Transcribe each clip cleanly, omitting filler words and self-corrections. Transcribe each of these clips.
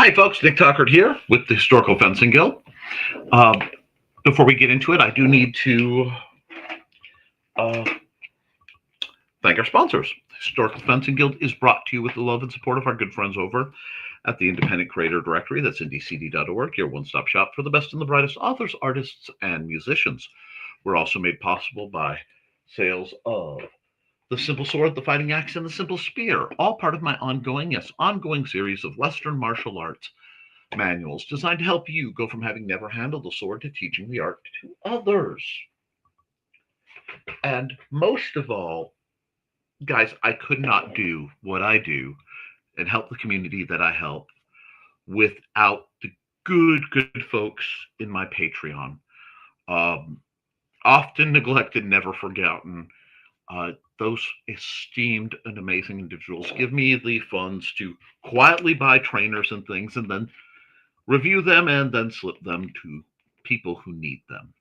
Hi, folks. Nick Tuckert here with the Historical Fencing Guild. Um, Before we get into it, I do need to uh, thank our sponsors. Historical Fencing Guild is brought to you with the love and support of our good friends over at the Independent Creator Directory. That's IndieCD.org, your one-stop shop for the best and the brightest authors, artists, and musicians. We're also made possible by sales of the Simple Sword, the Fighting Axe, and the Simple Spear, all part of my ongoing series of Western martial arts manuals designed to help you go from having never handled the sword to teaching the art to others. And most of all, guys, I could not do what I do and help the community that I help without the good folks in my Patreon. Um, Often neglected, never forgotten. Those esteemed and amazing individuals give me the funds to quietly buy trainers and things and then review them and then slip them to people who need them.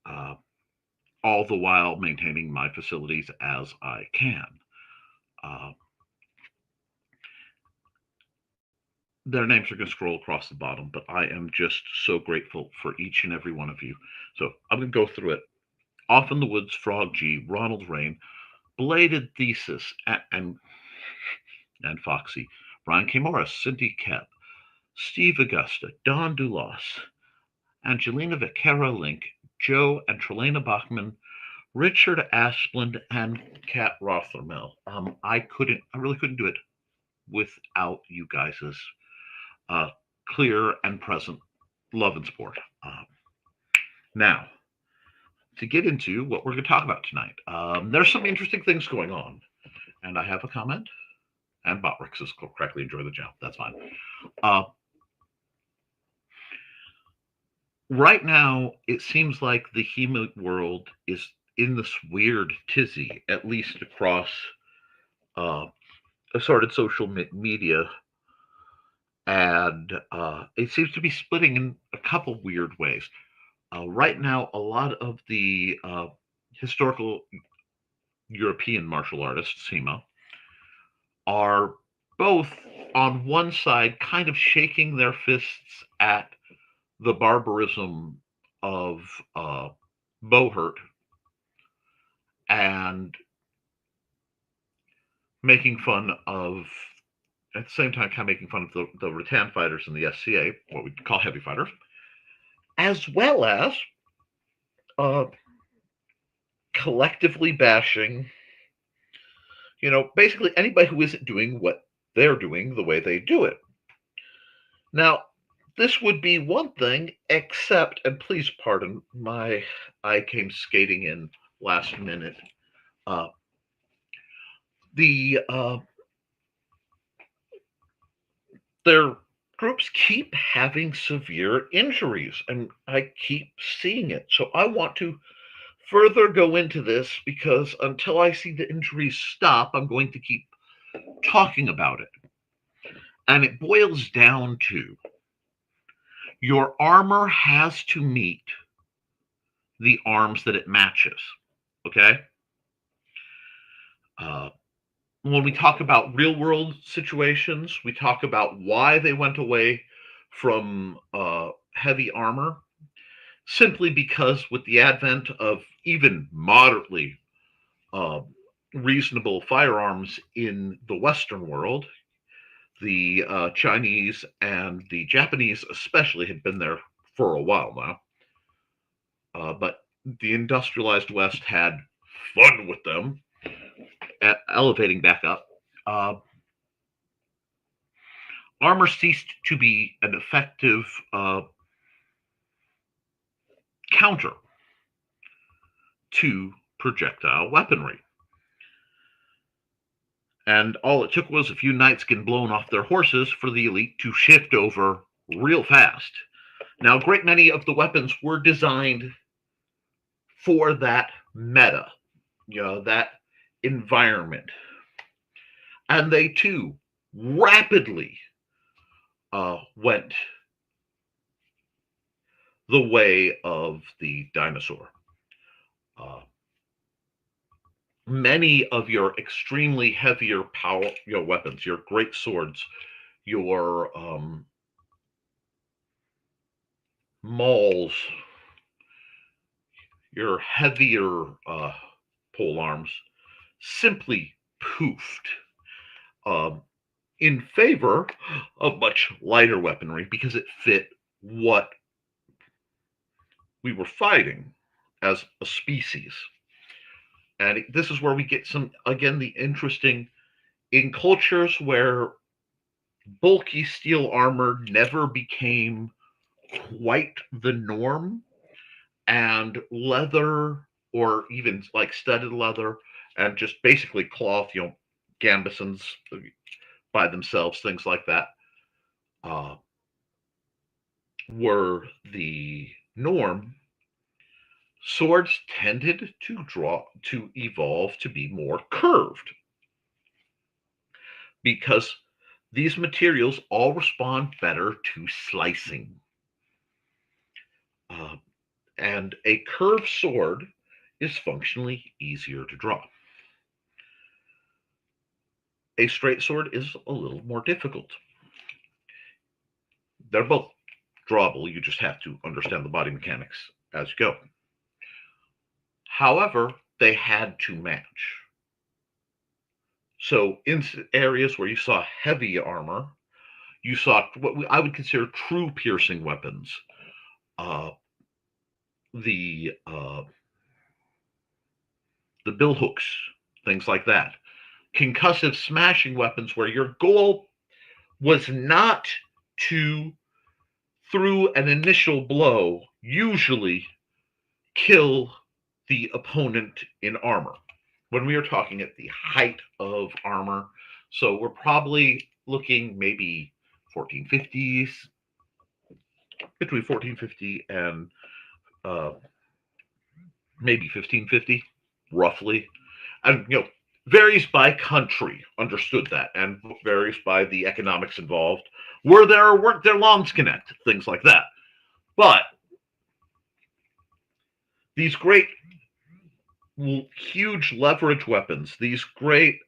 Uh, all the while maintaining my facilities as I can. Uh, their names are going to scroll across the bottom, but I am just so grateful for each and every one of you. So I'm going to go through it. Off in the Woods, Frog G, Ronald Riehn, Belated Thesis, and Foxy, Brian K. Morris, Cindy Koepp, Steve Augusta, Don Dulas, Angelina Vaquera-Linke, Joe and Trilaina Bachman, Richard Asplund, and Kat Rothermel. I really couldn't do it without you guys' clear and present love and support. Now, to get into what we're going to talk about tonight, there's some interesting things going on, and I have a comment. And Botrix is correctly enjoy the jump. That's fine. Right now, it seems like the HEMA world is in this weird tizzy, at least across assorted social media, and it seems to be splitting in a couple weird ways. Right now, a lot of the historical European martial artists, HEMA, are both on one side kind of shaking their fists at the barbarism of Bohurt and making fun of, at the same time, kind of making fun of the rattan fighters in the SCA, what we call heavy fighters, as well as collectively bashing, basically anybody who isn't doing what they're doing the way they do it. Now, this would be one thing, except, and please pardon I came skating in last minute. Their groups keep having severe injuries, and I keep seeing it. So I want to further go into this because until I see the injuries stop, I'm going to keep talking about it. And it boils down to your armor has to meet the arms that it matches. Okay? When we talk about real world situations, we talk about why they went away from heavy armor, simply because with the advent of even moderately reasonable firearms in the Western world, the Chinese and the Japanese especially had been there for a while now, but the industrialized West had fun with them, elevating back up. Armor ceased to be an effective counter to projectile weaponry. And all it took was a few knights getting blown off their horses for the elite to shift over real fast. Now, a great many of the weapons were designed for that meta, that environment. And they too rapidly went the way of the dinosaur. Many of your extremely heavier power, weapons, your great swords, your mauls, your heavier pole arms, simply poofed in favor of much lighter weaponry because it fit what we were fighting as a species. And this is where we get some, again, the interesting, in cultures where bulky steel armor never became quite the norm, and leather, or even like studded leather, and just basically cloth, gambesons by themselves, things like that, uh, were the norm. Swords tended to evolve to be more curved because these materials all respond better to slicing. And a curved sword is functionally easier to draw. A straight sword is a little more difficult. They're both drawable, you just have to understand the body mechanics as you go. However, they had to match. So in areas where you saw heavy armor, you saw what I would consider true piercing weapons. The bill hooks, things like that. Concussive smashing weapons where your goal was not to, through an initial blow, usually kill the opponent in armor. When we are talking at the height of armor, so we're probably looking maybe 1450s, between 1450 and maybe 1550, roughly. And, varies by country, understood that, and varies by the economics involved. Were there or weren't there longs connect, things like that. But these great, huge leverage weapons, these great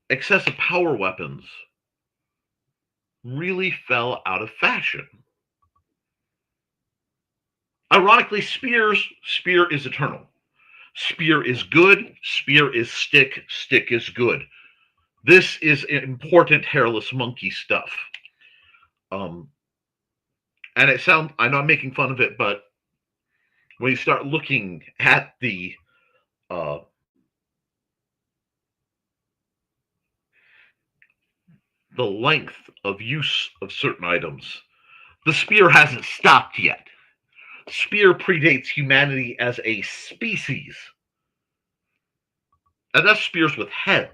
excessive power weapons, really fell out of fashion. Ironically, spear is eternal. Spear is good, spear is stick is good. This is important hairless monkey stuff. And I know I'm making fun of it, but when you start looking at the length of use of certain items, the spear hasn't stopped yet. Spear predates humanity as a species. And that's spears with heads.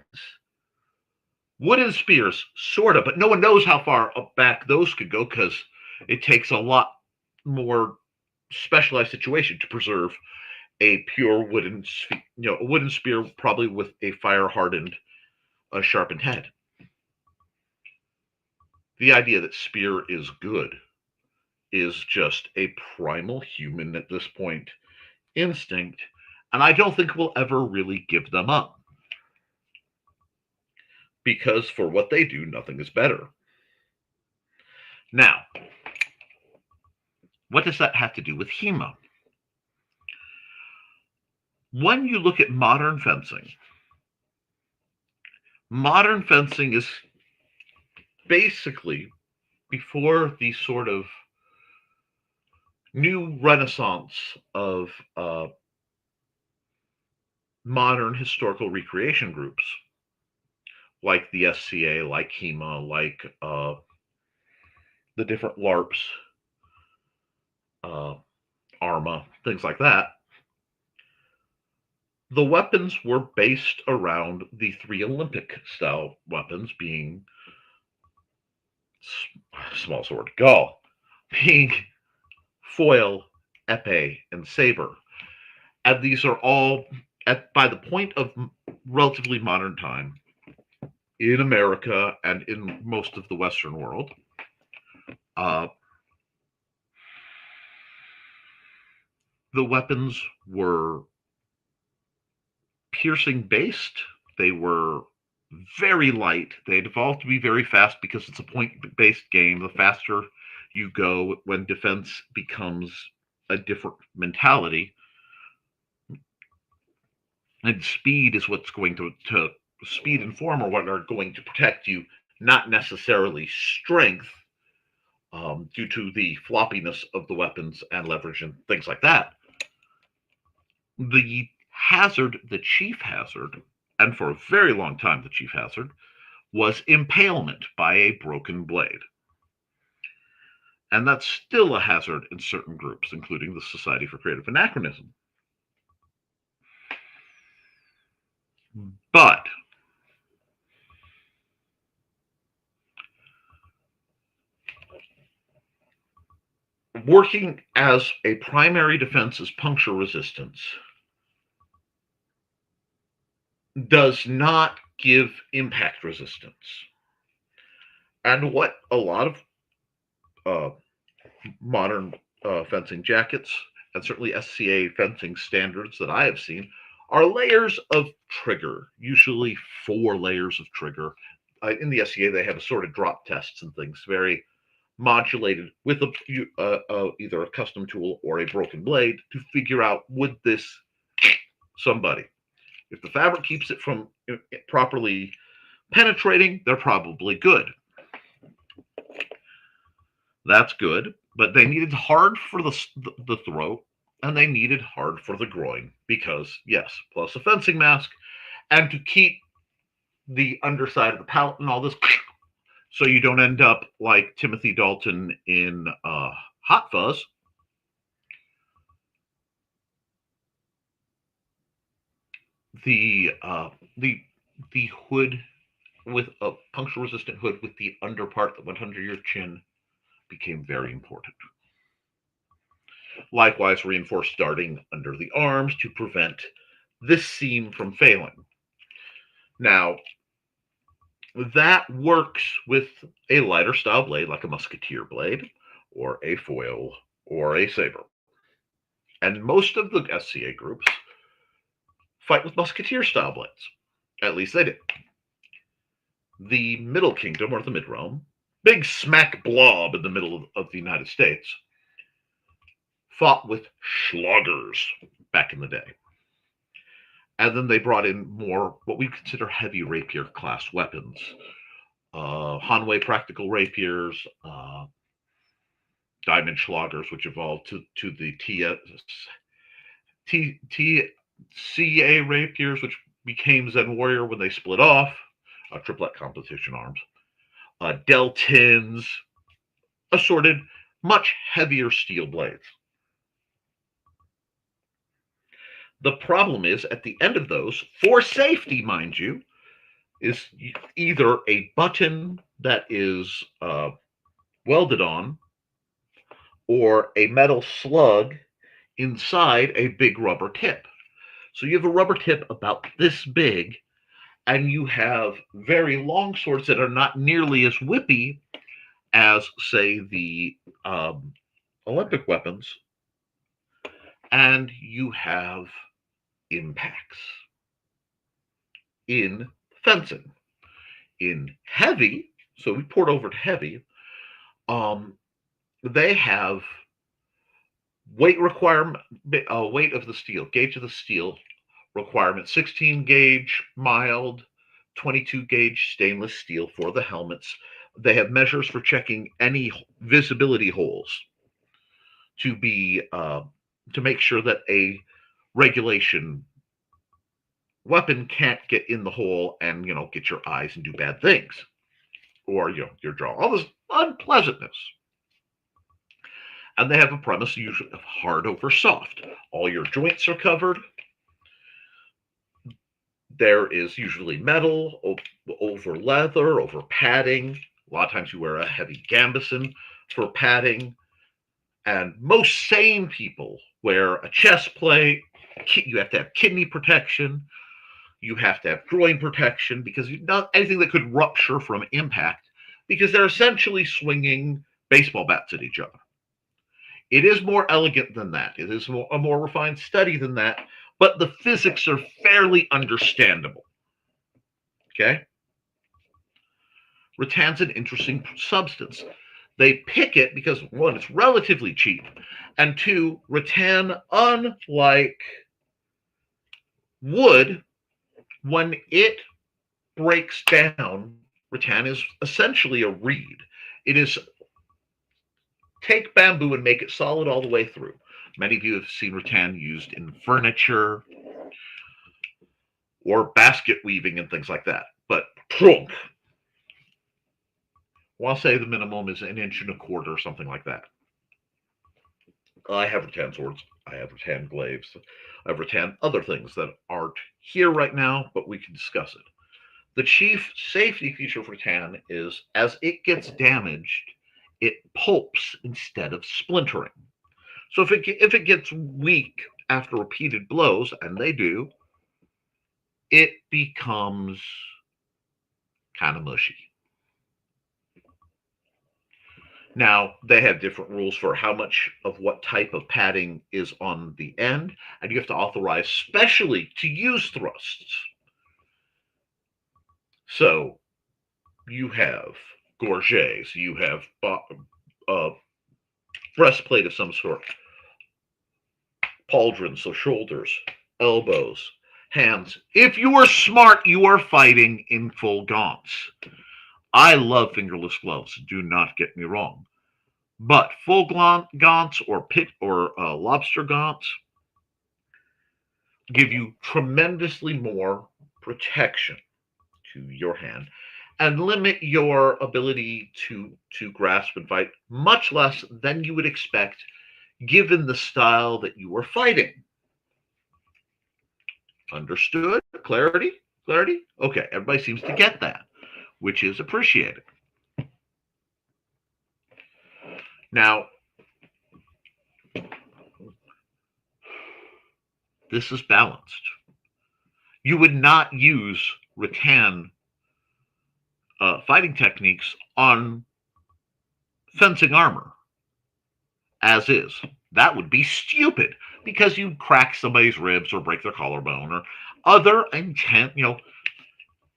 Wooden spears, sort of, but no one knows how far up back those could go because it takes a lot more specialized situation to preserve a pure wooden, a wooden spear, probably with a fire-hardened, sharpened head. The idea that spear is good is just a primal human at this point instinct, and I don't think we'll ever really give them up. Because for what they do, nothing is better. Now, what does that have to do with HEMA? When you look at modern fencing is basically before the sort of new renaissance of modern historical recreation groups, like the SCA, like HEMA, like the different LARPs, ARMA, things like that. The weapons were based around the 3 Olympic style weapons, being small sword, gall, being foil, epee, and saber. And these are all, by the point of relatively modern time, in America and in most of the Western world, the weapons were piercing based. They were very light. They evolved to be very fast because it's a point-based game. The faster You go when defense becomes a different mentality, and speed is what's going to speed and form are what are going to protect you, not necessarily strength, due to the floppiness of the weapons and leverage and things like that. The hazard, the chief hazard, and for a very long time the chief hazard, was impalement by a broken blade. And that's still a hazard in certain groups, including the Society for Creative Anachronism. But working as a primary defense as puncture resistance does not give impact resistance. And what a lot of modern fencing jackets, and certainly SCA fencing standards that I have seen, are layers of trigger, usually 4 layers of trigger. In the SCA, they have assorted drop tests and things, very modulated with either a custom tool or a broken blade to figure out, would this somebody? If the fabric keeps it from properly penetrating, they're probably good. That's good, but they needed hard for the throat, and they needed hard for the groin because, yes, plus a fencing mask, and to keep the underside of the palate and all this, so you don't end up like Timothy Dalton in Hot Fuzz. The hood with a puncture-resistant hood with the under part that went under your chin became very important. Likewise, reinforced darting under the arms to prevent this seam from failing. Now, that works with a lighter style blade like a musketeer blade or a foil or a saber. And most of the SCA groups fight with musketeer style blades. At least they did. The Middle Kingdom, or the Mid-Realm, big smack blob in the middle of the United States, fought with schlaggers back in the day. And then they brought in more what we consider heavy rapier class weapons. Hanway practical rapiers, diamond schlaggers, which evolved to the TCA rapiers, which became Zen Warrior when they split off, triplet competition arms. Deltins, assorted, much heavier steel blades. The problem is, at the end of those, for safety, mind you, is either a button that is welded on or a metal slug inside a big rubber tip. So you have a rubber tip about this big, and you have very long swords that are not nearly as whippy as, say, the Olympic weapons, and you have impacts in fencing. In heavy, so we poured over to heavy, they have weight requirement, weight of the steel, gauge of the steel requirement, 16 gauge mild, 22 gauge stainless steel for the helmets. They have measures for checking any visibility holes to be to make sure that a regulation weapon can't get in the hole and get your eyes and do bad things, or your jaw, all this unpleasantness. And they have a premise usually of hard over soft. All your joints are covered. There is usually metal over leather, over padding. A lot of times you wear a heavy gambeson for padding. And most sane people wear a chest plate. You have to have kidney protection. You have to have groin protection, because not anything that could rupture from impact, because they're essentially swinging baseball bats at each other. It is more elegant than that. It is a more refined study than that, but the physics are fairly understandable. Okay? Rattan's an interesting substance. They pick it because, one, it's relatively cheap, and two, rattan, unlike wood, when it breaks down, rattan is essentially a reed. It is take bamboo and make it solid all the way through. Many of you have seen rattan used in furniture or basket weaving and things like that. But well, I'll say the minimum is 1.25 inches or something like that. I have rattan swords. I have rattan glaives. I have rattan other things that aren't here right now, but we can discuss it. The chief safety feature of rattan is as it gets damaged, it pulps instead of splintering. So if it gets weak after repeated blows, and they do, it becomes kind of mushy. Now, they have different rules for how much of what type of padding is on the end, and you have to authorize specially to use thrusts. So you have gorgets, you have breastplate of some sort, pauldrons, so shoulders, elbows, hands. If you are smart, you are fighting in full gaunts. I love fingerless gloves, do not get me wrong. But full gaunts or pit or lobster gaunts give you tremendously more protection to your hand and limit your ability to grasp and fight much less than you would expect given the style that you are fighting. Understood? Clarity? Clarity? Okay, everybody seems to get that, which is appreciated. Now, this is balanced. You would not use rattan fighting techniques on fencing armor as is. That would be stupid because you'd crack somebody's ribs or break their collarbone or other intent,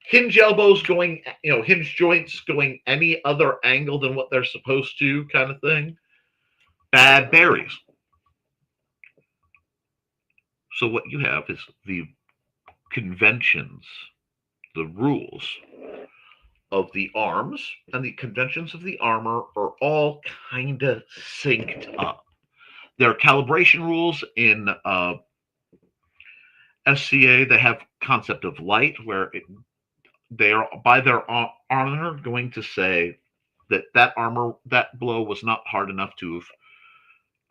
hinge elbows going, hinge joints going any other angle than what they're supposed to, kind of thing. Bad berries. So what you have is the conventions, the rules of the arms and the conventions of the armor are all kind of synced up. There are calibration rules in SCA. They have concept of light where they are by their armor going to say that blow was not hard enough to have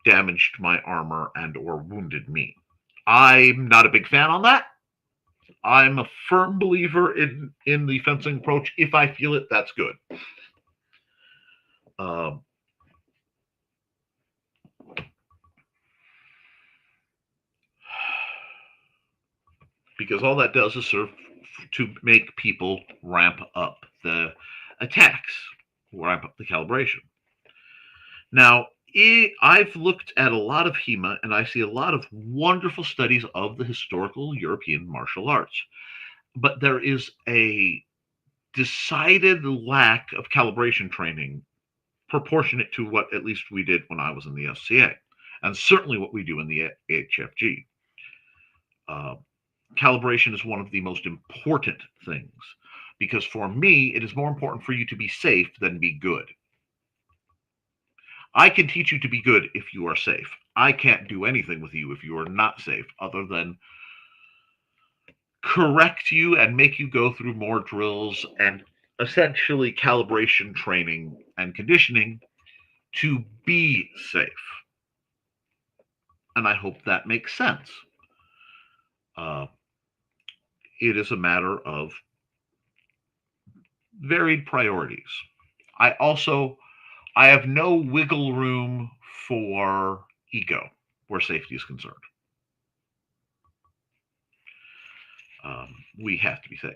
damaged my armor and or wounded me. I'm not a big fan on that. I'm a firm believer in the fencing approach. If I feel it, that's good. Because all that does is serve to make people ramp up the attacks, ramp up the calibration. Now, I've looked at a lot of HEMA, and I see a lot of wonderful studies of the historical European martial arts. But there is a decided lack of calibration training proportionate to what at least we did when I was in the SCA, and certainly what we do in the HFG. Calibration is one of the most important things because for me, it is more important for you to be safe than be good. I can teach you to be good if you are safe. I can't do anything with you if you are not safe other than correct you and make you go through more drills and essentially calibration training and conditioning to be safe. And I hope that makes sense. It is a matter of varied priorities. I have no wiggle room for ego where safety is concerned. We have to be safe,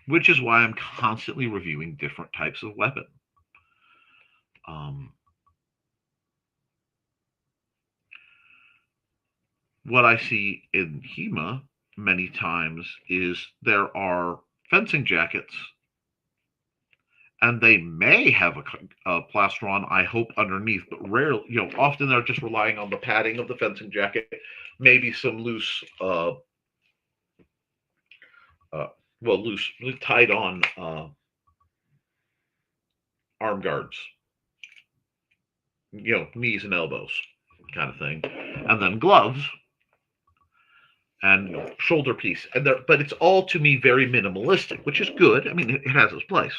which is why I'm constantly reviewing different types of weapon. What I see in HEMA many times is there are fencing jackets and they may have a plastron, I hope, underneath, but rarely, often they're just relying on the padding of the fencing jacket, maybe some loose, loose, tied on arm guards, knees and elbows kind of thing, and then gloves and shoulder piece, but it's all to me very minimalistic, which is good. I mean, it has its place,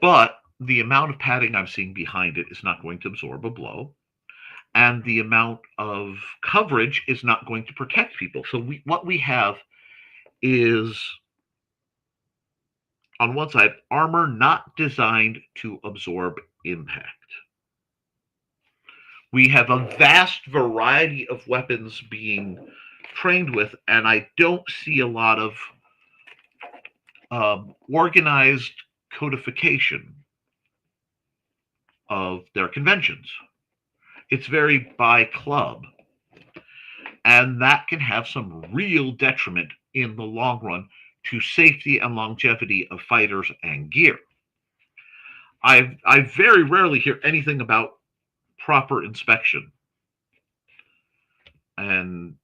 but the amount of padding I'm seeing behind it is not going to absorb a blow, and the amount of coverage is not going to protect people. So what we have is, on one side, armor not designed to absorb impact. We have a vast variety of weapons being trained with, and I don't see a lot of organized codification of their conventions. It's very by club, and that can have some real detriment in the long run to safety and longevity of fighters and gear. I very rarely hear anything about proper inspection, and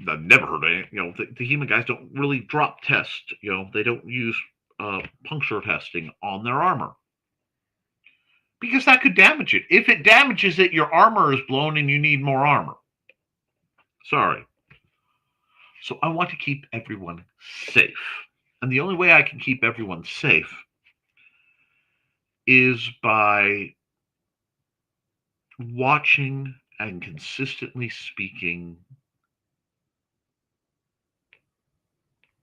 I've never heard any. The human guys don't really drop test. They don't use puncture testing on their armor, because that could damage it. If it damages it, your armor is blown and you need more armor. Sorry. So I want to keep everyone safe. And the only way I can keep everyone safe is by watching and consistently speaking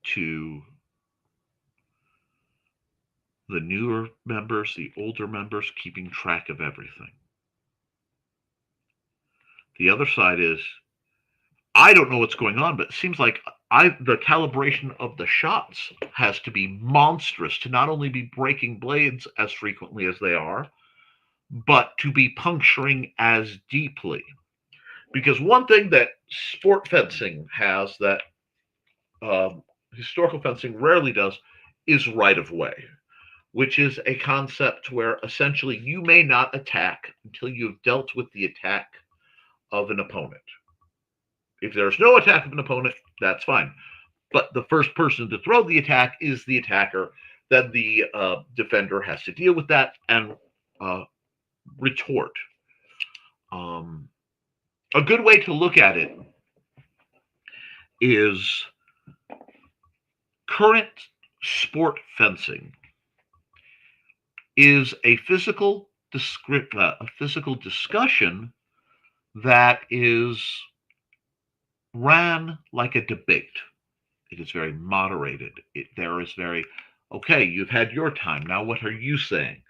to the newer members, the older members, keeping track of everything. The other side is, I don't know what's going on, but it seems like the calibration of the shots has to be monstrous to not only be breaking blades as frequently as they are, but to be puncturing as deeply. Because one thing that sport fencing has that historical fencing rarely does is right of way, which is a concept where essentially you may not attack until you've dealt with the attack of an opponent. If there's no attack of an opponent, that's fine. But the first person to throw the attack is the attacker. Then the defender has to deal with that and retort. A good way to look at it is current sport fencing is a physical discussion that is ran like a debate. It is very moderated. There is very, okay, you've had your time. Now what are you saying?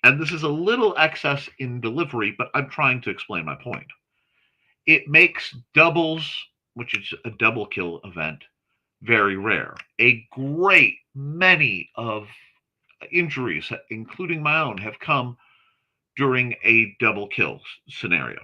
And this is a little excess in delivery, but I'm trying to explain my point. It makes doubles, which is a double kill event, very rare. A great many of injuries, including my own, have come during a double kill scenario.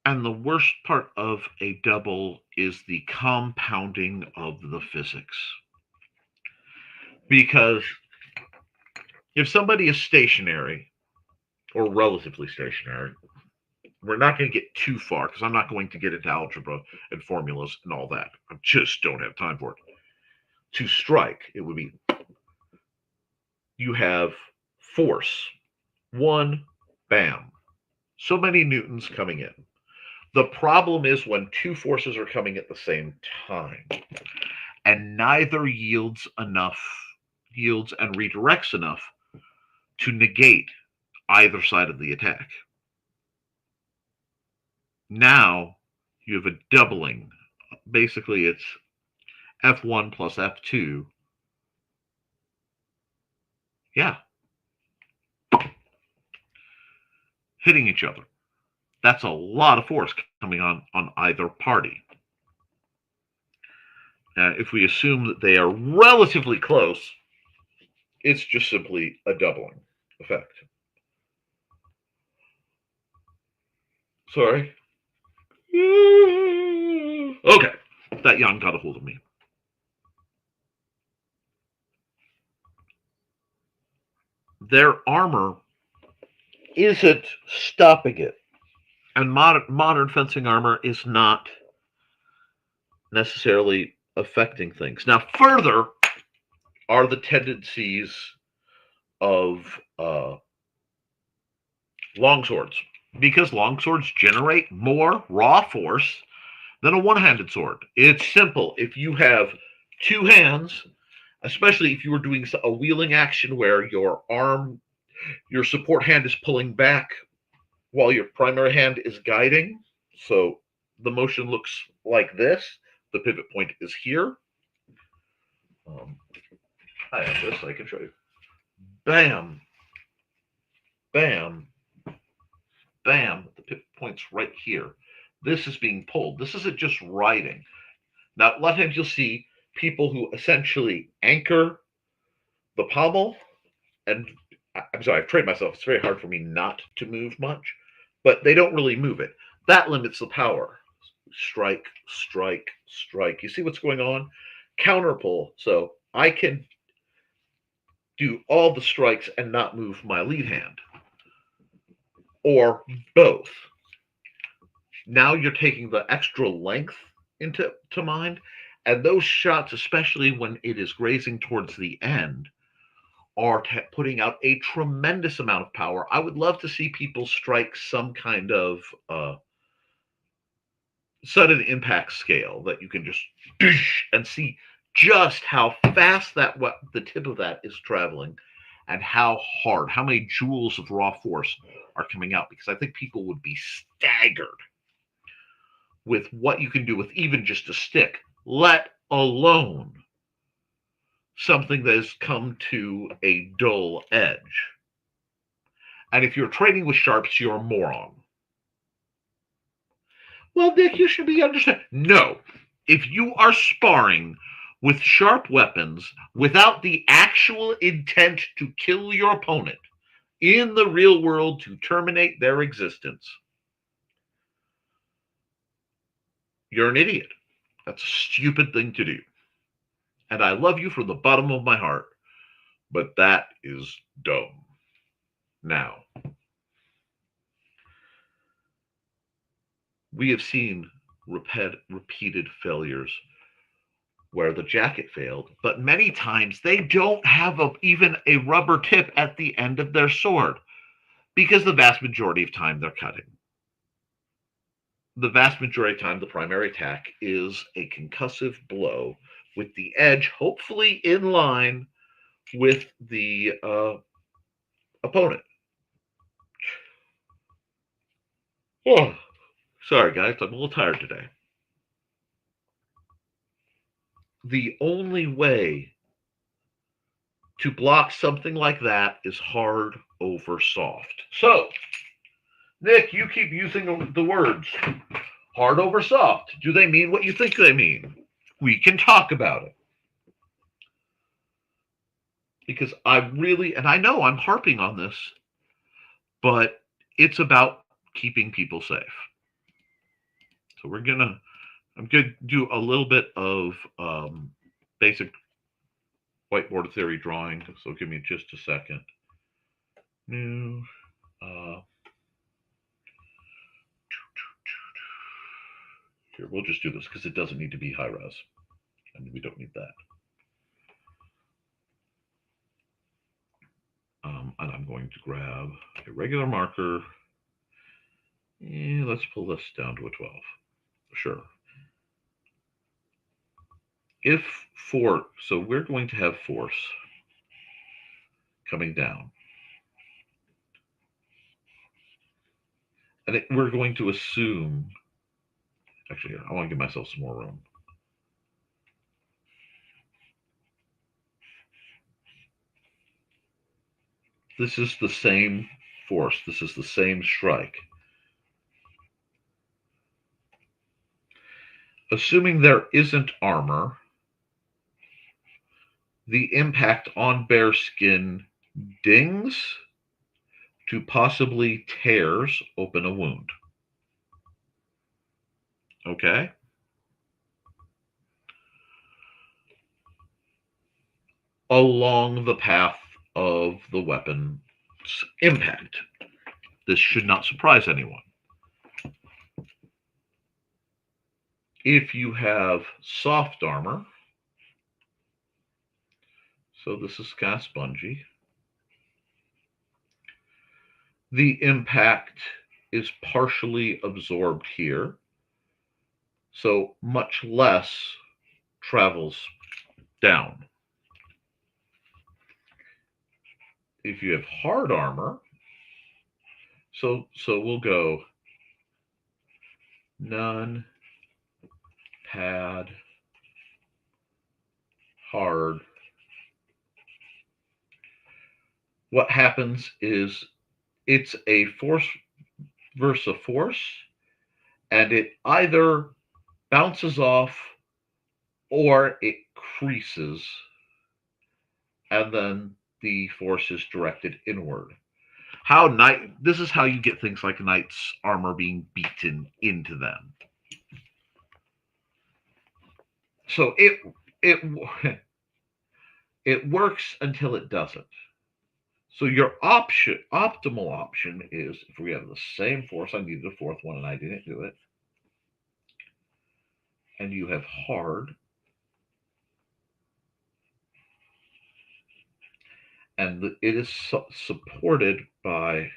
And the worst part of a double is the compounding of the physics. Because if somebody is stationary, or relatively stationary, we're not going to get too far, because I'm not going to get into algebra and formulas and all that. I just don't have time for it. To strike, it would be, you have force. One, bam. So many newtons coming in. The problem is when two forces are coming at the same time, and neither yields and redirects enough to negate either side of the attack. Now you have a doubling. Basically, it's F1 plus F2. Yeah. Hitting each other. That's a lot of force coming on either party. If we assume that they are relatively close, it's just simply a doubling effect. Sorry. Okay, that yawn got a hold of me. Their armor isn't stopping it. And modern fencing armor is not necessarily affecting things. Now, further are the tendencies of longswords, because longswords generate more raw force than a one-handed sword. It's simple. If you have two hands, especially if you were doing a wheeling action where your support hand is pulling back while your primary hand is guiding, so the motion looks like this. The pivot point is here. I have this. I can show you. Bam, bam, bam. The pivot point's right here. This is being pulled. This isn't just riding. Now, a lot of times you'll see people who essentially anchor the pommel, and I'm sorry, I've trained myself. It's very hard for me not to move much, but they don't really move it. That limits the power. Strike, strike, strike. You see what's going on? Counter pull. So I can do all the strikes and not move my lead hand, or both. Now you're taking the extra length into mind, and those shots, especially when it is grazing towards the end, are putting out a tremendous amount of power. I would love to see people strike some kind of sudden impact scale that you can just and see just how fast the tip of that is traveling, and how hard, how many joules of raw force are coming out, because I think people would be staggered with what you can do with even just a stick, let alone something that has come to a dull edge. And if you're training with sharps, you're a moron. Well, Nick, you should be understand. No, if you are sparring with sharp weapons without the actual intent to kill your opponent in the real world, to terminate their existence, you're an idiot. That's a stupid thing to do. And I love you from the bottom of my heart, but that is dumb. Now, we have seen repeated failures where the jacket failed, but many times they don't have even a rubber tip at the end of their sword, because the vast majority of time they're cutting. The vast majority of time, the primary attack is a concussive blow with the edge hopefully in line with the opponent. Oh, sorry guys, I'm a little tired today. The only way to block something like that is hard over soft. So, Nick, you keep using the words hard over soft. Do they mean what you think they mean? We can talk about it. Because I really, and I know I'm harping on this, but it's about keeping people safe. So I'm going to do a little bit of basic whiteboard theory drawing. So give me just a second. New. Here, we'll just do this because it doesn't need to be high res. And we don't need that. And I'm going to grab a regular marker. And let's pull this down to a 12. Sure. So we're going to have force coming down. And we're going to assume, actually, I want to give myself some more room. This is the same force. This is the same strike. Assuming there isn't armor, the impact on bearskin dings to possibly tears open a wound. Okay? Along the path of the weapon's impact. This should not surprise anyone. If you have soft armor, so this is kind of spongy, the impact is partially absorbed here, so much less travels down. If you have hard armor, so we'll go none, pad, hard. What happens is it's a force versus force, and it either bounces off or it creases, and then the force is directed inward. This is how you get things like knight's armor being beaten into them. So it works until it doesn't. So your optimal option is, if we have the same force, I needed a fourth one and I didn't do it, and you have hard, and it is supported by,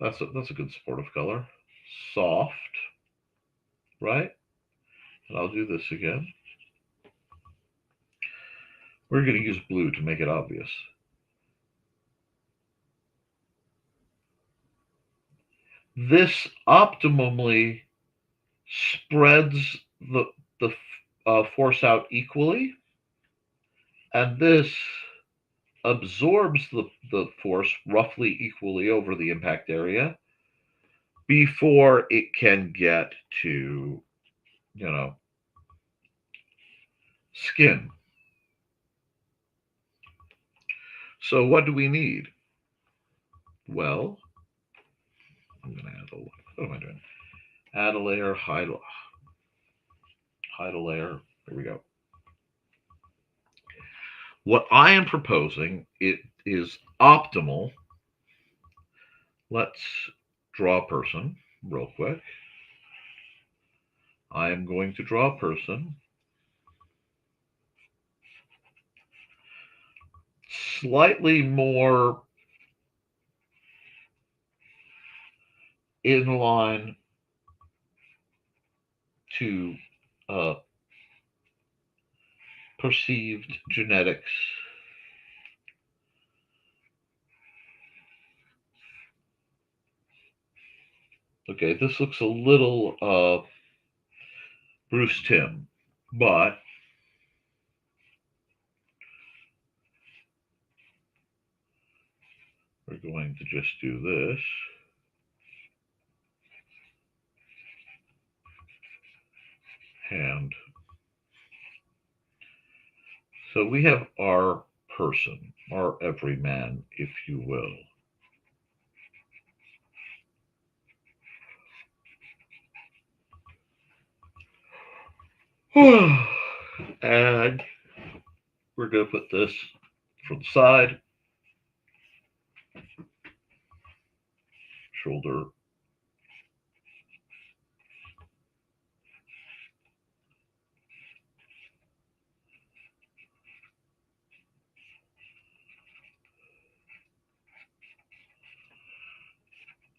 that's a good supportive color, soft, right? And I'll do this again. We're going to use blue to make it obvious. This optimally spreads the force out equally, and this absorbs the force roughly equally over the impact area before it can get to, skin. So what do we need? Well, I'm going to add what am I doing? Add a layer, hide a layer. There we go. What I am proposing, it is optimal. Let's draw a person real quick. I am going to draw a person slightly more in line to perceived genetics. Okay, this looks a little Bruce Timm, but we're going to just do this. Hand. So we have our person, our everyman, if you will. And we're going to put this from the side, shoulder,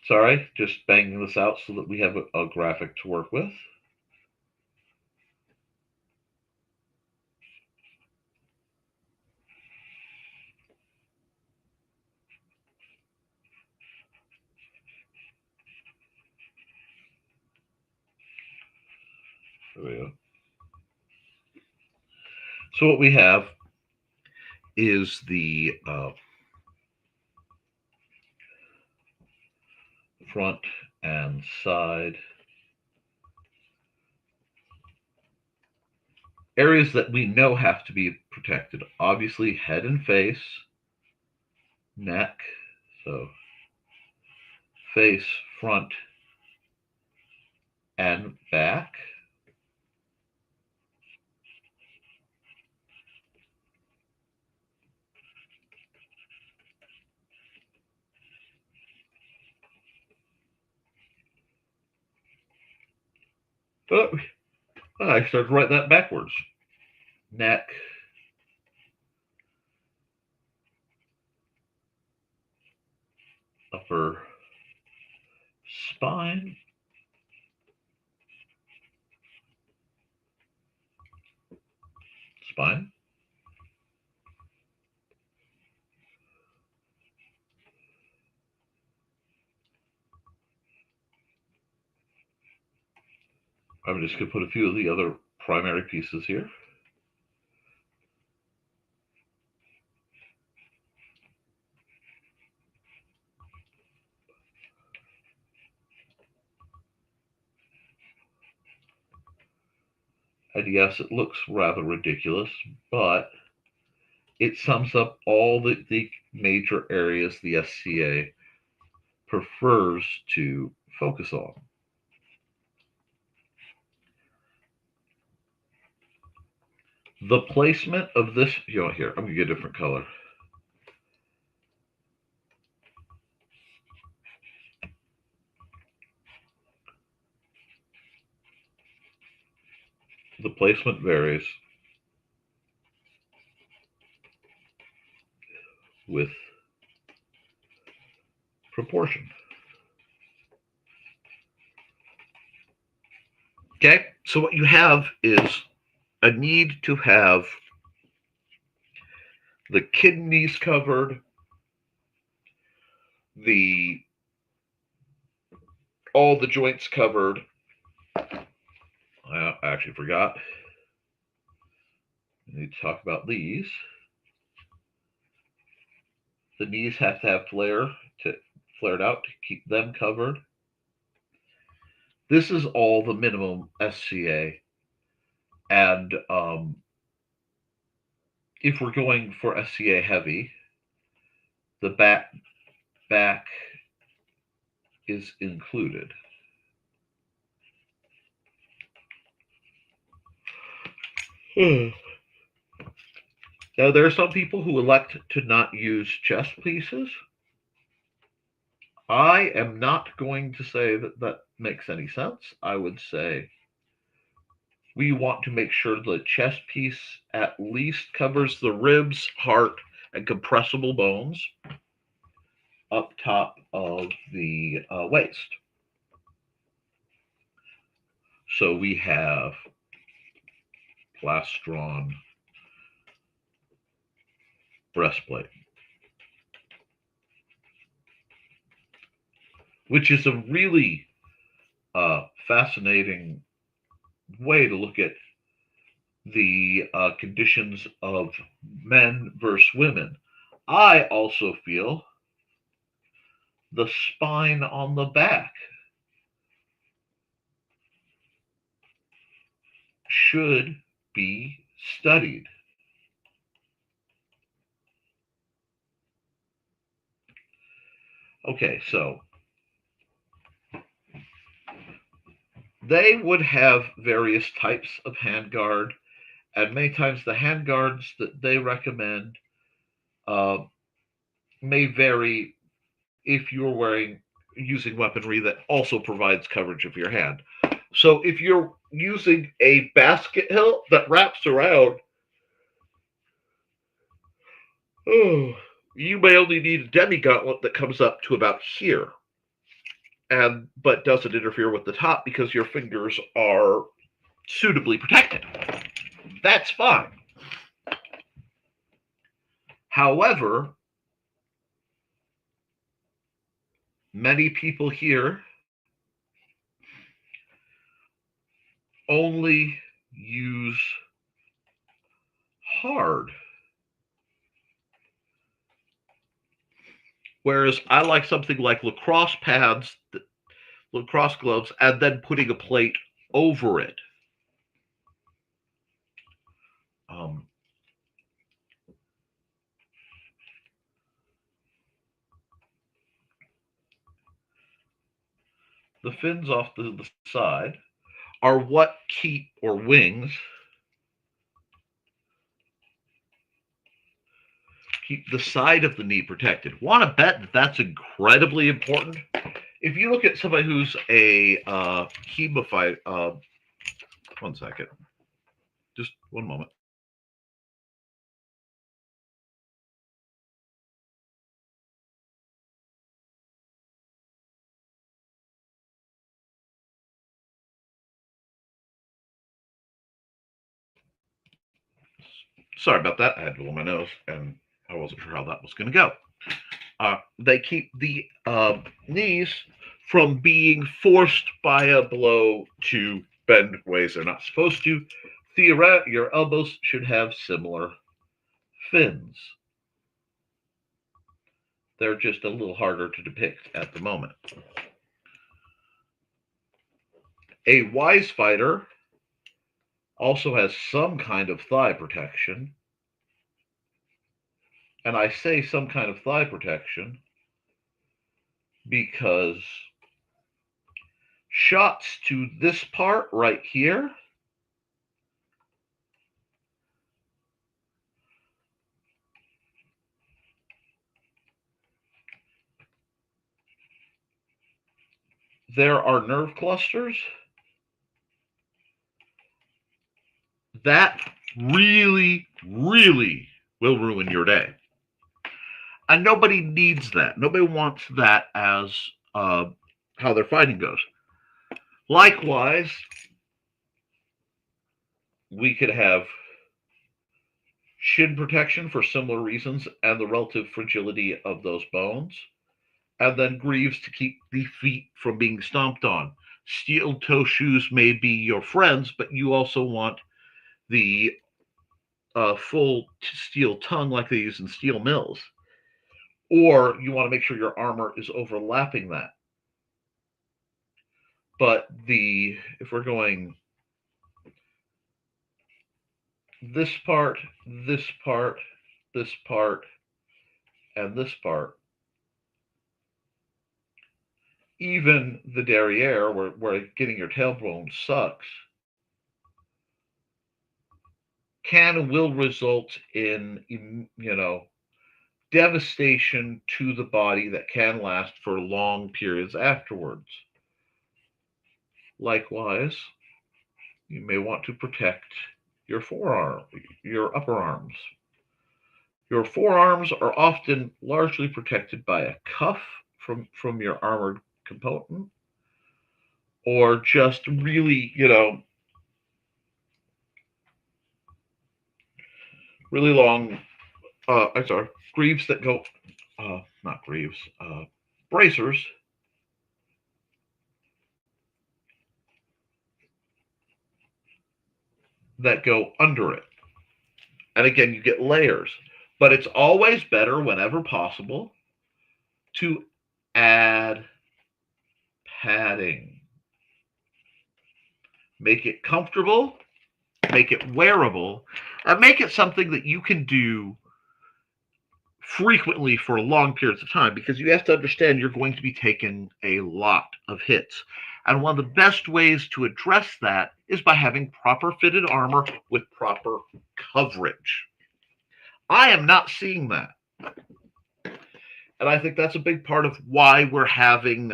sorry, just banging this out so that we have a graphic to work with. There we go. So what we have is the front and side Areas that we know have to be protected. Obviously, head and face, neck, so face, front, and back. Oh, I started to write that backwards. Neck, upper spine, spine. I'm just going to put a few of the other primary pieces here. And yes, it looks rather ridiculous, but it sums up all the major areas the SCA prefers to focus on. The placement of this, here, I'm going to get a different color. The placement varies with proportion. Okay, so what you have is a need to have the kidneys covered, all the joints covered. I actually forgot. We need to talk about these. The knees have to have flared out to keep them covered. This is all the minimum SCA. And if we're going for SCA heavy, the back is included. Now, there are some people who elect to not use chest pieces. I am not going to say that that makes any sense. I would say we want to make sure the chest piece at least covers the ribs, heart, and compressible bones up top of the waist. So we have plastron breastplate, which is a really fascinating way to look at the conditions of men versus women. I also feel the spine on the back should be studied. Okay, so they would have various types of handguard, and many times the handguards that they recommend may vary if you're using weaponry that also provides coverage of your hand. So if you're using a basket hilt that wraps around, you may only need a demi-gauntlet that comes up to about here, but doesn't interfere with the top because your fingers are suitably protected. That's fine. However, many people here only use hard, whereas I like something like lacrosse pads, lacrosse gloves, and then putting a plate over it. the fins off the side are what keep, or wings, keep the side of the knee protected. Want to bet that that's incredibly important? If you look at somebody who's a hemophile, one second, just one moment. Sorry about that. I had to blow my nose, and I wasn't sure how that was going to go. They keep the knees from being forced by a blow to bend ways they're not supposed to. Theoretically, your elbows should have similar fins. They're just a little harder to depict at the moment. A wise fighter also has some kind of thigh protection. And I say some kind of thigh protection because shots to this part right here there are nerve clusters that really, really will ruin your day. And nobody needs that. Nobody wants that as how their fighting goes. Likewise, we could have shin protection for similar reasons and the relative fragility of those bones. And then greaves to keep the feet from being stomped on. Steel toe shoes may be your friends, but you also want the full steel tongue like they use in steel mills. Or you want to make sure your armor is overlapping that. But if we're going this part, this part, this part, and this part, even the derriere, where getting your tailbone sucks, can and will result in devastation to the body that can last for long periods afterwards. Likewise, you may want to protect your forearm, your upper arms. Your forearms are often largely protected by a cuff from your armored component, or just really, really long, greaves that go, not greaves, bracers that go under it. And again, you get layers, but it's always better whenever possible to add padding. Make it comfortable, make it wearable, and make it something that you can do frequently for long periods of time, because you have to understand you're going to be taking a lot of hits. And one of the best ways to address that is by having proper fitted armor with proper coverage. I am not seeing that. And I think that's a big part of why we're having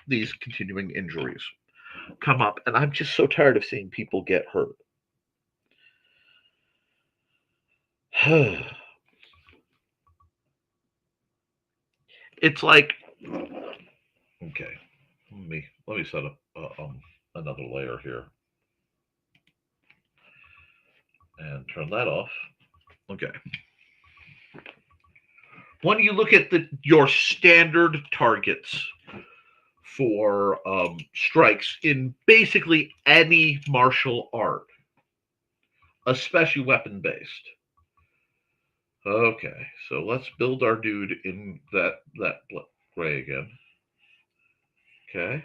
these continuing injuries come up. And I'm just so tired of seeing people get hurt. It's like, okay, let me set up another layer here and turn that off. Okay. When you look at your standard targets for strikes in basically any martial art, especially weapon-based. Okay, so let's build our dude in that gray again. Okay.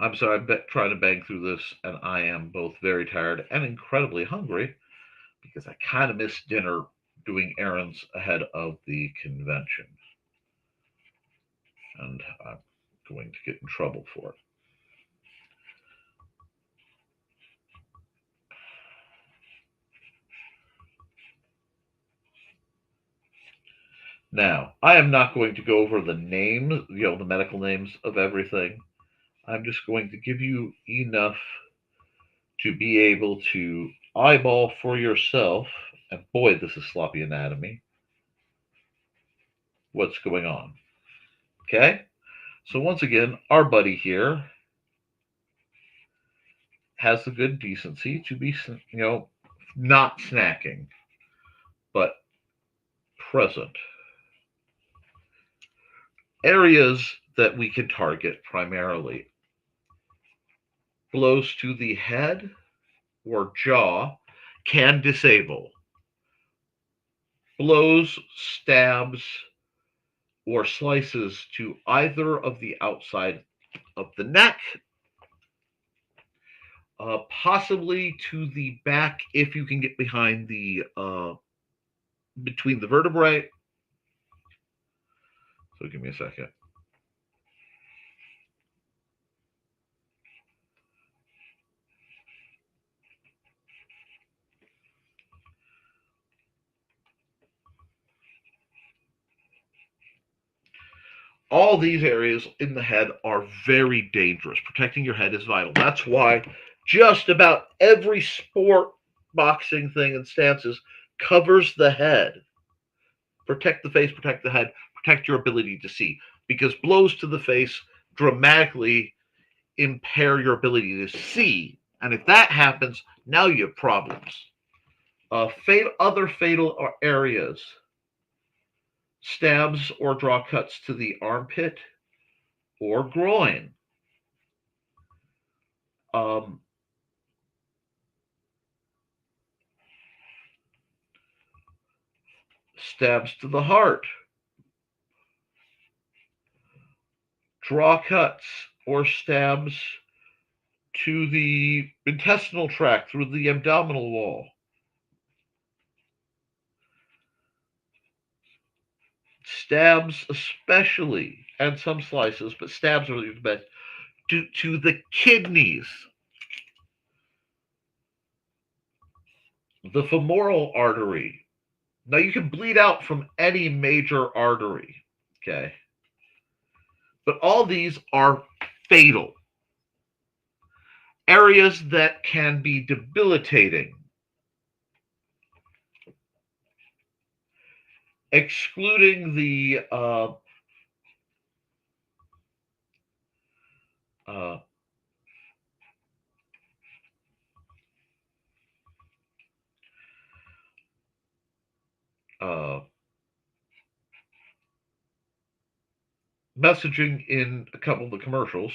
I'm sorry, I'm trying to bang through this, and I am both very tired and incredibly hungry because I kind of missed dinner doing errands ahead of the convention. And I'm going to get in trouble for it. Now, I am not going to go over the names, the medical names of everything. I'm just going to give you enough to be able to eyeball for yourself, and boy, this is sloppy anatomy, what's going on. Okay? So once again, our buddy here has the good decency to be, not snacking, but present. Areas that we can target primarily: blows to the head or jaw can disable. Blows, stabs, or slices to either of the outside of the neck, possibly to the back if you can get behind the between the vertebrae. So give me a second. All these areas in the head are very dangerous. Protecting your head is vital. That's why just about every sport boxing thing and stances covers the head. Protect the face, protect the head, protect your ability to see, because blows to the face dramatically impair your ability to see. And if that happens, now you have problems. Other fatal areas: stabs or draw cuts to the armpit or groin. Um, Stabs to the heart, draw cuts or stabs to the intestinal tract through the abdominal wall. Stabs especially, and some slices, but stabs are the best, to the kidneys, the femoral artery. Now you can bleed out from any major artery, okay? But all these are fatal. Areas that can be debilitating, excluding the messaging in a couple of the commercials.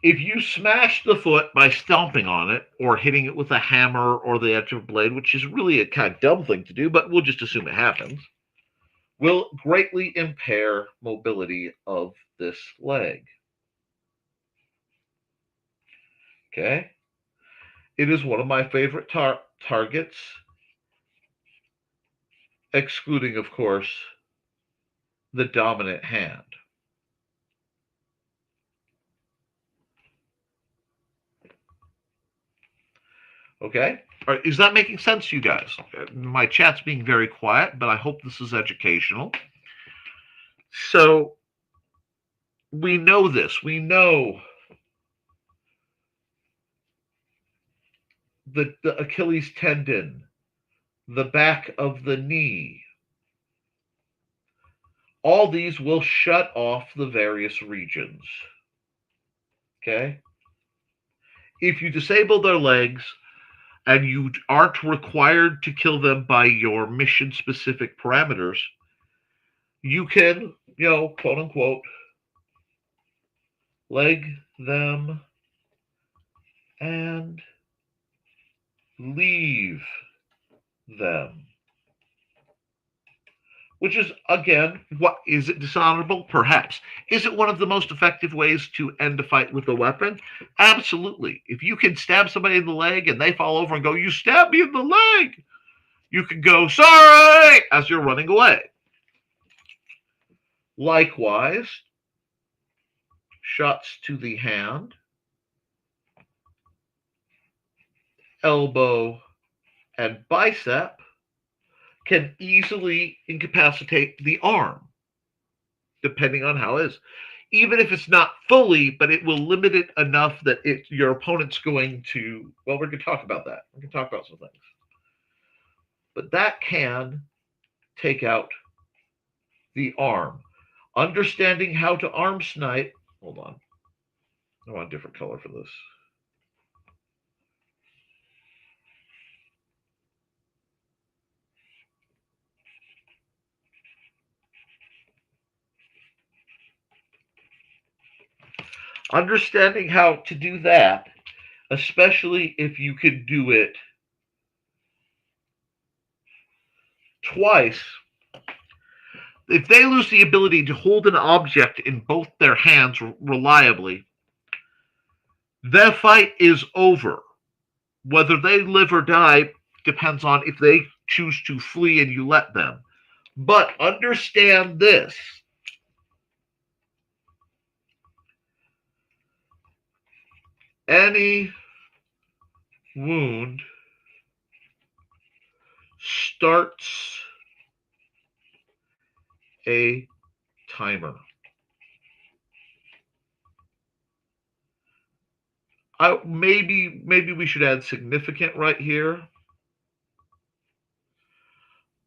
If you smash the foot by stomping on it or hitting it with a hammer or the edge of a blade, which is really a kind of dumb thing to do, but we'll just assume it happens, will greatly impair mobility of this leg. Okay? It is one of my favorite targets, excluding, of course, the dominant hand. Okay? All right, is that making sense to you guys? My chat's being very quiet, but I hope this is educational. So, we know this. We know the Achilles tendon, the back of the knee. All these will shut off the various regions. Okay? If you disable their legs and you aren't required to kill them by your mission specific parameters, you can, quote unquote, leg them and leave them. which is, again, what is it dishonorable? Perhaps. Is it one of the most effective ways to end a fight with a weapon? Absolutely. If you can stab somebody in the leg and they fall over and go, "You stabbed me in the leg," you can go, "Sorry," as you're running away. Likewise, shots to the hand, elbow, and bicep can easily incapacitate the arm, depending on how it is. Even if it's not fully, but it will limit it enough that your opponent's going to, well, we're going to talk about that. We're going to talk about some things. But that can take out the arm. Understanding how to arm snipe, hold on. I want a different color for this. Understanding how to do that, especially if you can do it twice. If they lose the ability to hold an object in both their hands reliably, their fight is over. Whether they live or die depends on if they choose to flee and you let them. But understand this. Any wound starts a timer. Maybe we should add significant right here,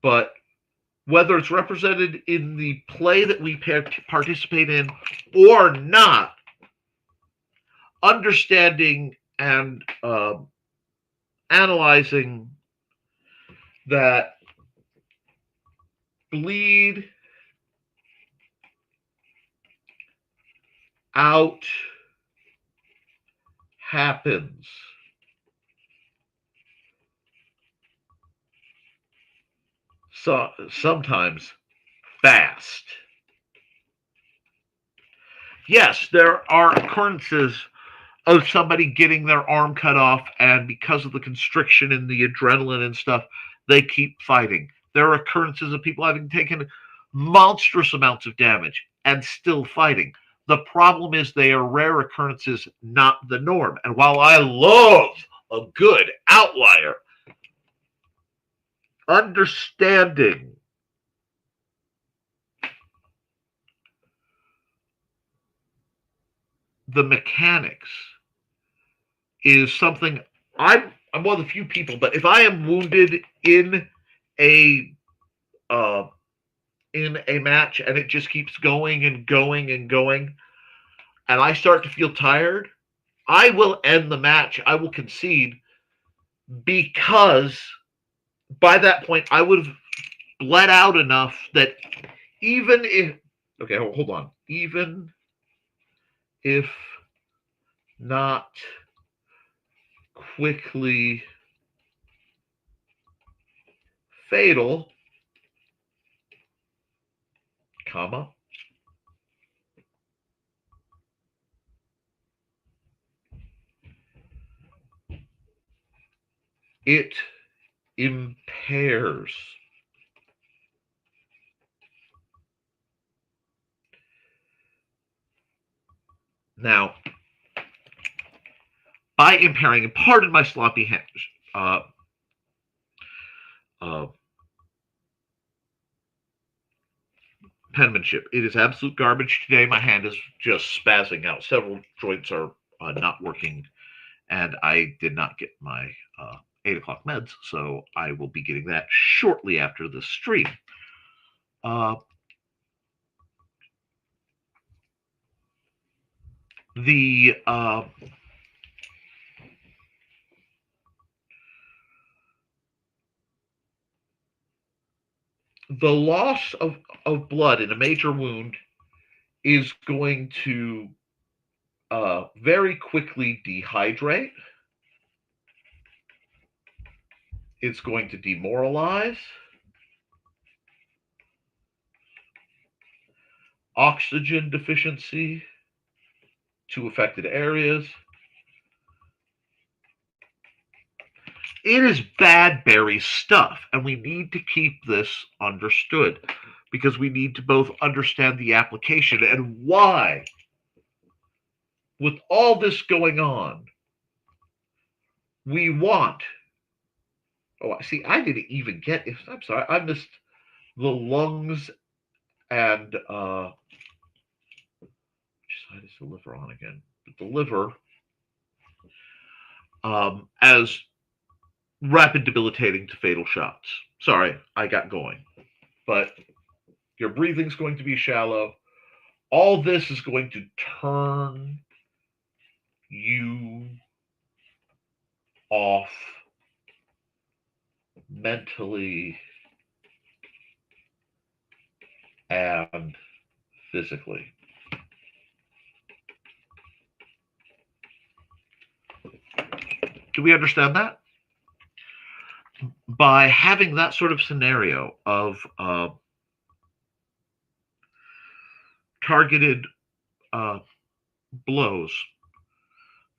but whether it's represented in the play that we participate in or not, understanding and analyzing that bleed out happens. So sometimes fast. Yes, there are occurrences of somebody getting their arm cut off, and because of the constriction and the adrenaline and stuff, they keep fighting. There are occurrences of people having taken monstrous amounts of damage and still fighting. The problem is they are rare occurrences, not the norm. And while I love a good outlier, understanding the mechanics is something I'm one of the few people, but if I am wounded in a match and it just keeps going and going and going, and I start to feel tired, I will end the match. I will concede, because by that point I would have bled out enough that even if, okay, hold on, even if not quickly fatal, comma, it impairs. Now, by impairing, and pardon my sloppy penmanship, it is absolute garbage today. My hand is just spazzing out. Several joints are not working, and I did not get my 8 o'clock meds, so I will be getting that shortly after the stream. The loss of blood in a major wound is going to very quickly dehydrate. It's going to demoralize. oxygen deficiency to affected areas. It is bad berry stuff, and we need to keep this understood because we need to both understand the application and why, with all this going on, we want. Oh, see, I didn't even get. I'm sorry, I missed the lungs and which side is the liver on again? The liver as rapid debilitating to fatal shots. Sorry, I got going. But your breathing's going to be shallow. All this is going to turn you off mentally and physically. Do we understand that? By having that sort of scenario of targeted blows,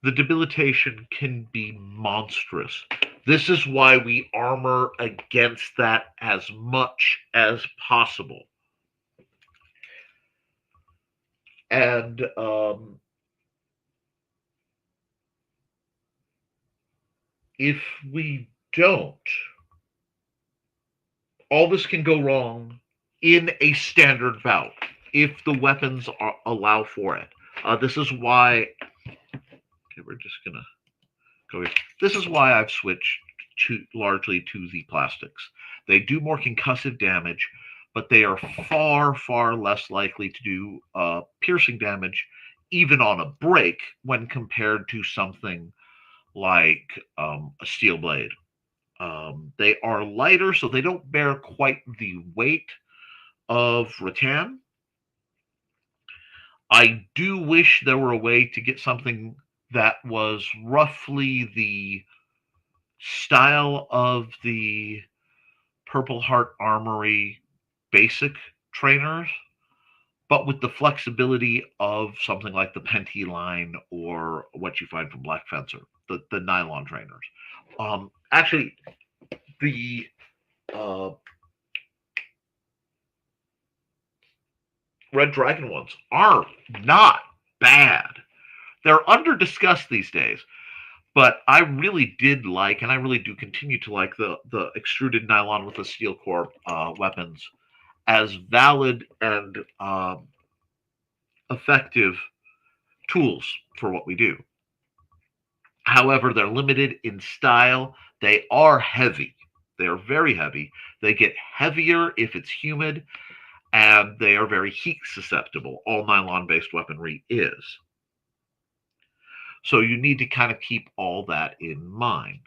the debilitation can be monstrous. This is why we armor against that as much as possible. And if we don't, all this can go wrong in a standard bout if the weapons allow for it. This is why. Okay, we're just gonna go here. This is why I've switched largely to the plastics. They do more concussive damage, but they are far, far less likely to do piercing damage, even on a break, when compared to something like a steel blade. They are lighter, so they don't bear quite the weight of rattan. I do wish there were a way to get something that was roughly the style of the Purple Heart Armory basic trainers, but with the flexibility of something like the Penty line or what you find from Black Fencer, the nylon trainers. Actually, the Red Dragon ones are not bad. They're under discussed these days, but I really did like, and I really do continue to like the extruded nylon with the steel core weapons as valid and effective tools for what we do. However, they're limited in style. They are heavy. They are very heavy. They get heavier if it's humid, and they are very heat susceptible. All nylon-based weaponry is. So you need to kind of keep all that in mind.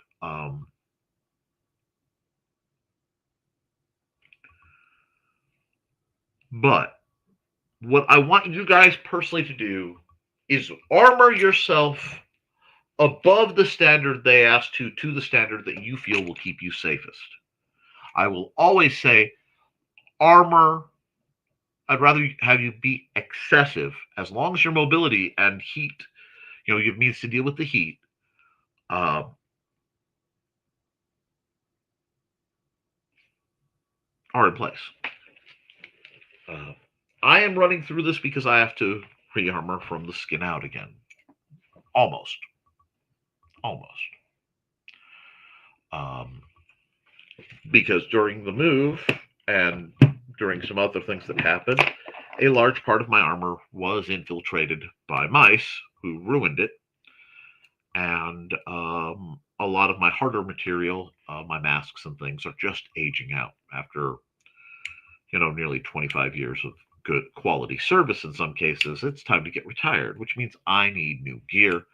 But what I want you guys personally to do is armor yourself above the standard they ask to the standard that you feel will keep you safest. I will always say armor. I'd rather have you be excessive as long as your mobility and heat, you needs to deal with the heat. Are in place. I am running through this because I have to re-armor from the skin out again. Almost. Because during the move and during some other things that happened, a large part of my armor was infiltrated by mice who ruined it. And a lot of my harder material, my masks and things, are just aging out after, nearly 25 years of good quality service in some cases. It's time to get retired, which means I need new gear,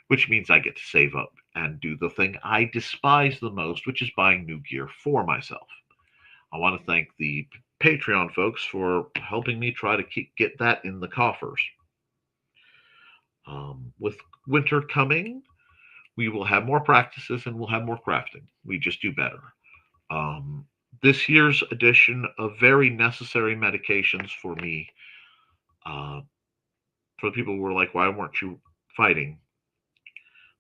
which means I get to save up and do the thing I despise the most, which is buying new gear for myself. I want to thank the Patreon folks for helping me try to get that in the coffers. With winter coming, we will have more practices and we'll have more crafting. We just do better. This year's edition of very necessary medications for me For the people who were like, why weren't you fighting?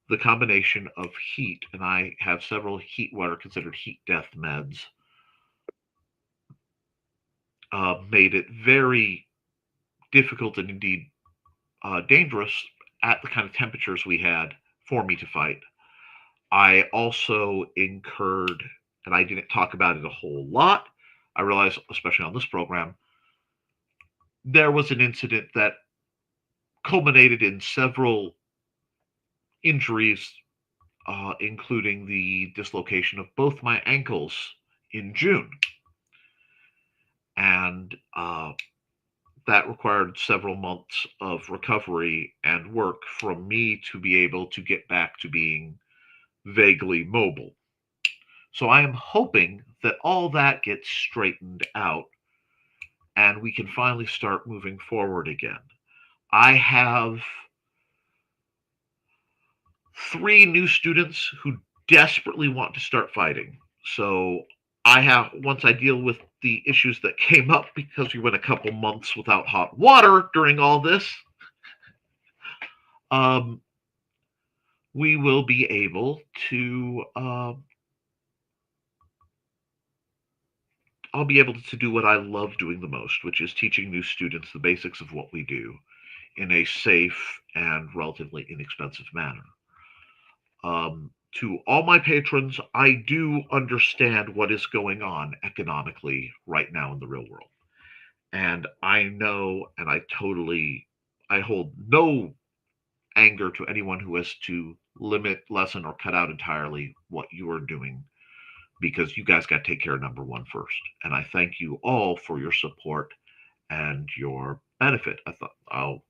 The combination of heat, and I have several what are considered heat death meds, made it very difficult and indeed dangerous at the kind of temperatures we had for me to fight. I also incurred, and I didn't talk about it a whole lot. I realize, especially on this program, there was an incident that culminated in several injuries, including the dislocation of both my ankles in June. And that required several months of recovery and work from me to be able to get back to being vaguely mobile. So I am hoping that all that gets straightened out and we can finally start moving forward again. I have 3 new students who desperately want to start fighting. So once I deal with the issues that came up because we went a couple months without hot water during all this, we will be able to, I'll be able to do what I love doing the most, which is teaching new students the basics of what we do in a safe and relatively inexpensive manner. To all my patrons, I do understand what is going on economically right now in the real world. And I know, and I hold no anger to anyone who has to limit, lessen, or cut out entirely what you are doing, because you guys got to take care of number one first. And I thank you all for your support and your benefit. I'll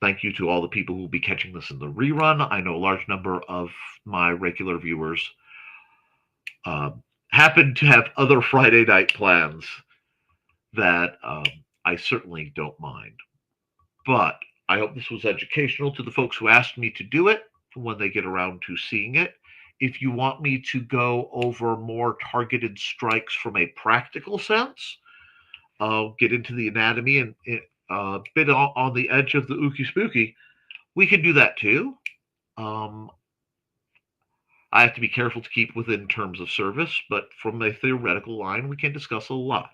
thank you to all the people who will be catching this in the rerun. I know a large number of my regular viewers happen to have other Friday night plans that I certainly don't mind. But I hope this was educational to the folks who asked me to do it when they get around to seeing it. If you want me to go over more targeted strikes from a practical sense, I'll get into the anatomy and a bit on the edge of the ooky spooky. We can do that too. I have to be careful to keep within terms of service, but from a theoretical line, we can discuss a lot.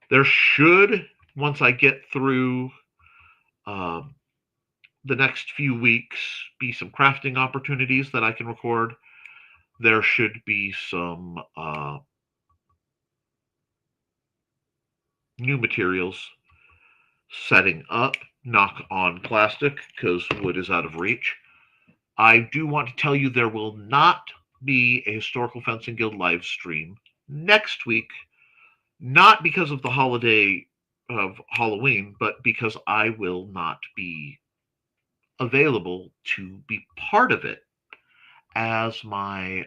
There should, once I get through the next few weeks, be some crafting opportunities that I can record. There should be some new materials setting up, knock on plastic, because wood is out of reach. I do want to tell you there will not be a Historical Fencing Guild live stream next week, not because of the holiday of Halloween, but because I will not be available to be part of it, as my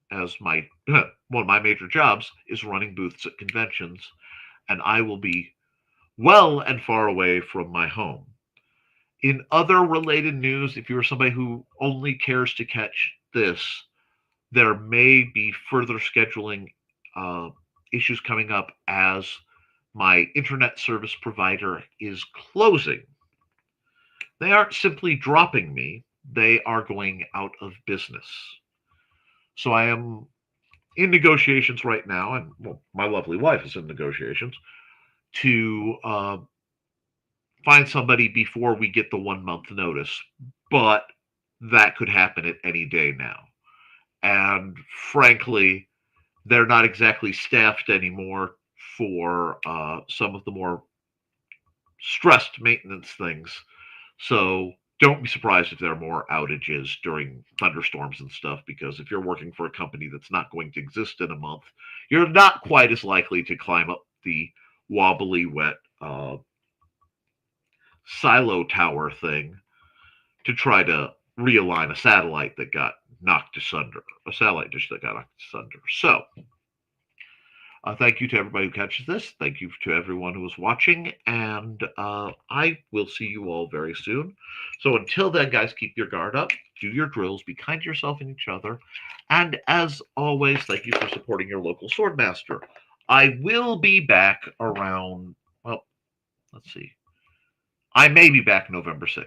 one of my major jobs is running booths at conventions, and I will be well and far away from my home. In other related news, if you're somebody who only cares to catch this, there may be further scheduling issues coming up as my internet service provider is closing. They aren't simply dropping me, they are going out of business. So I am in negotiations right now, and well, my lovely wife is in negotiations to find somebody before we get the 1 month notice. But that could happen at any day now. And frankly, they're not exactly staffed anymore for some of the more stressed maintenance things. So don't be surprised if there are more outages during thunderstorms and stuff, because if you're working for a company that's not going to exist in a month, you're not quite as likely to climb up the wobbly, wet silo tower thing to try to realign a satellite that got knocked asunder, a satellite dish that got knocked asunder. So Thank you to everybody who catches this. Thank you to everyone who is watching. And I will see you all very soon. So until then, guys, keep your guard up. Do your drills. Be kind to yourself and each other. And as always, thank you for supporting your local swordmaster. I will be back around, well, let's see. I may be back November 6th.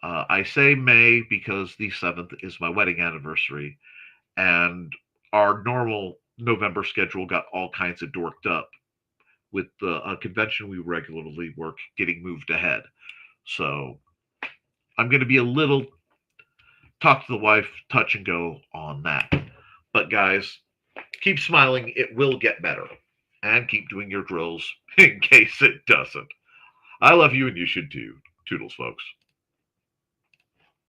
I say May because the 7th is my wedding anniversary. And our normal November schedule got all kinds of dorked up with the convention we regularly work getting moved ahead. So I'm going to be a little talk to the wife, touch and go on that. But guys, keep smiling. It will get better. And keep doing your drills in case it doesn't. I love you and you should too. Toodles, folks.